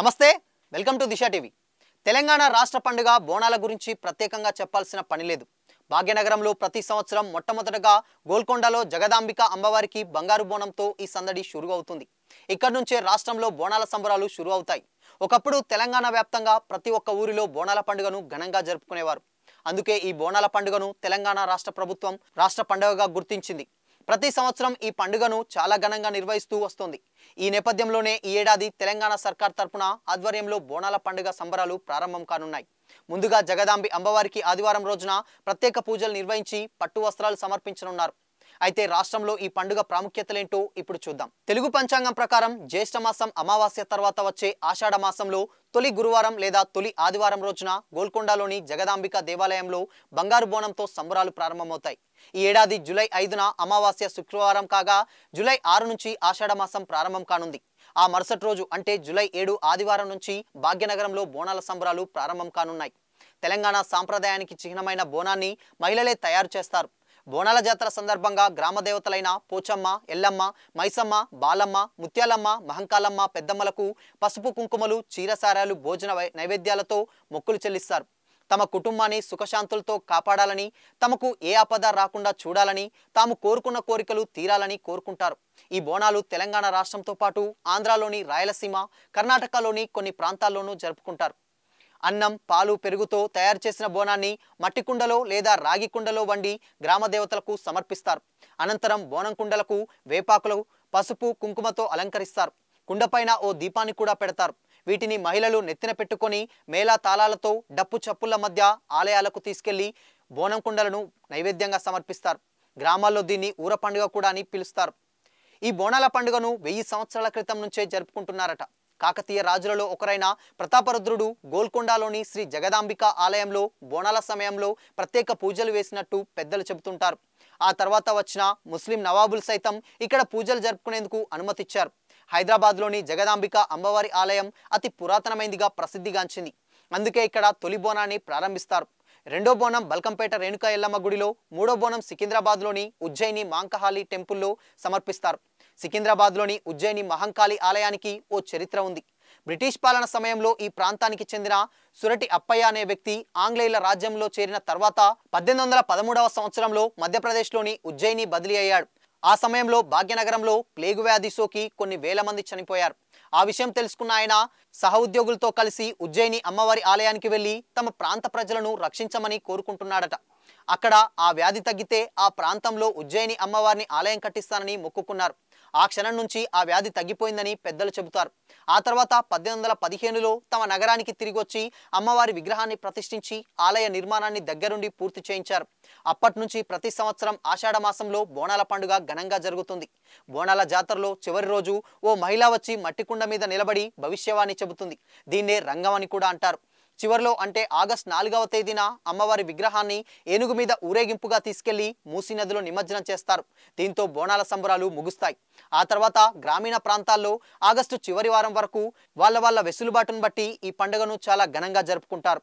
నమస్తే welcome to Disha TV Telangana రాష్ట్ర పండుగ బోనాల గురించి ప్రత్యేకంగా చెప్పాల్సిన పని లేదు భాగ్యనగరంలో ప్రతి సంవత్సరం మొట్టమొదటగా గోల్కొండలో జగదాంబిక అమ్మవారికి బంగారు బోనంతో ఈ సందడి షురు అవుతుంది ఇక్కడ నుంచే రాష్ట్రంలో బోనాల సంబరాలు షురు అవుతాయి ఒకప్పుడు తెలంగాణ వ్యాప్తంగా ప్రతి ఒక్క ఊరిలో బోనాల పండుగను ఘనంగా జరుపుకునేవారు అందుకే ఈ బోనాల పండుగను తెలంగాణ రాష్ట్ర ప్రభుత్వం రాష్ట్ర పండుగగా గుర్తించింది ప్రతి సంవత్సరం ఈ పండుగను చాలా ఘనంగా నిర్వహిస్తూ వస్తుంది ఈ నేపథ్యంలోనే ఈ ఏడాది తెలంగాణ సర్కార్ తరపున ఆధ్వర్యంలో బోనాల పండుగ సంబరాలు ప్రారంభం కానున్నాయి ముందుగా జగదాంబి అమ్మవారికి ఆదివారం రోజున ప్రత్యేక పూజలు నిర్వహించి పట్టు వస్త్రాలు సమర్పించనున్నారు అయితే రాష్ట్రంలో ఈ పండుగ ప్రాముఖ్యతలేంటో ఇప్పుడు చూద్దాం తెలుగు పంచాంగం ప్రకారం జ్యేష్ఠ మాసం అమావాస్య తర్వాత వచ్చే ఆషాఢ మాసంలో తొలి గురువారం లేదా తొలి ఆదివారం రోజున గోల్కొండలోని జగదాంబిక దేవాలయంలో బంగారు బోనంతో సంబరాలు ప్రారంభమవుతాయి ఈ ఏడాది జూలై 5న అమావాస్య శుక్రవారం కాగా జూలై 6 నుంచి ఆషాఢ మాసం ప్రారంభం కానుంది ఆ మరుసటి రోజు అంటే జూలై 7 ఆదివారం నుంచి భాగ్యనగరంలో బోనాల సంబరాలు ప్రారంభం కానున్నాయి తెలంగాణ సాంప్రదాయానికి చిహ్నమైన బోనాన్ని మహిళలే తయారు చేస్తారు బోనాల జాతర సందర్భంగా గ్రామ దేవతలైన పోచమ్మ ఎల్లమ్మ మైసమ్మ బాలమ్మ ముత్యాలమ్మ మహంకాలమ్మ పెద్దమ్మలకు పసుపు కుంకుమలు చీరసారాలు భోజన నైవేద్యాలతో మొక్కులు చెల్లిస్తారు తమ కుటుంబాన్ని సుఖశాంతులతో కాపాడాలని తమకు ఏ ఆపద రాకుండా చూడాలని తాము కోరుకున్న కోరికలు తీరాలని కోరుకుంటారు ఈ బోనాలు తెలంగాణ రాష్ట్రంతో పాటు ఆంధ్రాలోని రాయలసీమ కర్ణాటకలోని కొన్ని ప్రాంతాల్లోనూ జరుపుకుంటారు అన్నం పాలు పెరుగుతో తయారు చేసిన బోనాన్ని మట్టి కుండలో లేదా రాగి కుండలో వండి గ్రామ దేవతలకు సమర్పిస్తారు అనంతరం బోనం కుండలకు వేపాకులు పసుపు కుంకుమతో అలంకరిస్తారు కుండపైన ఓ దీపాన్ని కూడా పెడతారు వీటిని మహిళలు నెత్తిన పెట్టుకొని మేళా తాళాలతో డప్పు చప్పుల మధ్య ఆలయాలకు తీసుకెళ్లి బోనం కుండలను నైవేద్యంగా సమర్పిస్తారు గ్రామాల్లో దీన్ని ఊర పండుగ కూడా అని పిలుస్తారు ఈ బోనాల పండుగను 1000 సంవత్సరాల క్రితం నుంచే జరుపుకుంటున్నారట కాకతీయ రాజులలో ఒకరైన ప్రతాపరుద్రుడు గోల్కొండలోని శ్రీ జగదాంబిక ఆలయంలో బోనాల సమయంలో ప్రత్యేక పూజలు వేసినట్టు పెద్దలు చెబుతుంటారు ఆ తర్వాత వచ్చిన ముస్లిం నవాబులు సైతం ఇక్కడ పూజలు జరుపుకునేందుకు అనుమతిచ్చారు హైదరాబాద్లోని జగదాంబిక అమ్మవారి ఆలయం అతి పురాతనమైనదిగా ప్రసిద్ధిగాంచింది అందుకే ఇక్కడ తొలి బోనాన్ని ప్రారంభిస్తారు రెండో బోనం బల్కంపేట రేణుకా ఎల్లమ్మ గుడిలో మూడో బోనం సికింద్రాబాద్లోని ఉజ్జయిని మాంకహాలి టెంపుల్లో సమర్పిస్తారు సికింద్రాబాద్లోని ఉజ్జయిని మహంకాళి ఆలయానికి ఓ చరిత్ర ఉంది బ్రిటిష్ పాలన సమయంలో ఈ ప్రాంతానికి చెందిన సురటి అప్పయ్య అనే వ్యక్తి ఆంగ్లేయుల రాజ్యంలో చేరిన తర్వాత 1813వ సంవత్సరంలో మధ్యప్రదేశ్లోని ఉజ్జయిని బదిలీ అయ్యాడు ఆ సమయంలో భాగ్యనగరంలో ప్లేగు వ్యాధి సోకి కొన్ని వేల మంది చనిపోయారు ఆ విషయం తెలుసుకున్న ఆయన సహోద్యోగులతో కలిసి ఉజ్జయిని అమ్మవారి ఆలయానికి వెళ్లి తమ ప్రాంత ప్రజలను రక్షించమని కోరుకుంటున్నాడట అక్కడ ఆ వ్యాధి తగ్గితే ఆ ప్రాంతంలో ఉజ్జయిని అమ్మవారిని ఆలయం కట్టిస్తానని మొక్కుకున్నారు ఆ క్షణం నుంచి ఆ వ్యాధి తగ్గిపోయిందని పెద్దలు చెబుతారు ఆ తర్వాత 1815లో తమ నగరానికి తిరిగి వచ్చి అమ్మవారి విగ్రహాన్ని ప్రతిష్ఠించి ఆలయ నిర్మాణాన్ని దగ్గరుండి పూర్తి చేయించారు అప్పటి నుంచి ప్రతి సంవత్సరం ఆషాఢ మాసంలో బోనాల పండుగ ఘనంగా జరుగుతుంది బోనాల జాతరలో చివరి రోజు ఓ మహిళ వచ్చి మట్టికుండ మీద నిలబడి భవిష్యవాణి చెబుతుంది దీన్నే రంగం అని కూడా అంటారు చివర్లో అంటే ఆగస్టు 4వ తేదీన అమ్మవారి విగ్రహాన్ని ఏనుగు మీద ఊరేగింపుగా తీసుకెళ్లి మూసీ నదిలో నిమజ్జనం చేస్తారు దీంతో బోనాల సంబరాలు ముగుస్తాయి ఆ తర్వాత గ్రామీణ ప్రాంతాల్లో ఆగస్టు చివరి వారం వరకు వాళ్ళ వెసులుబాటును బట్టి ఈ పండుగను చాలా ఘనంగా జరుపుకుంటారు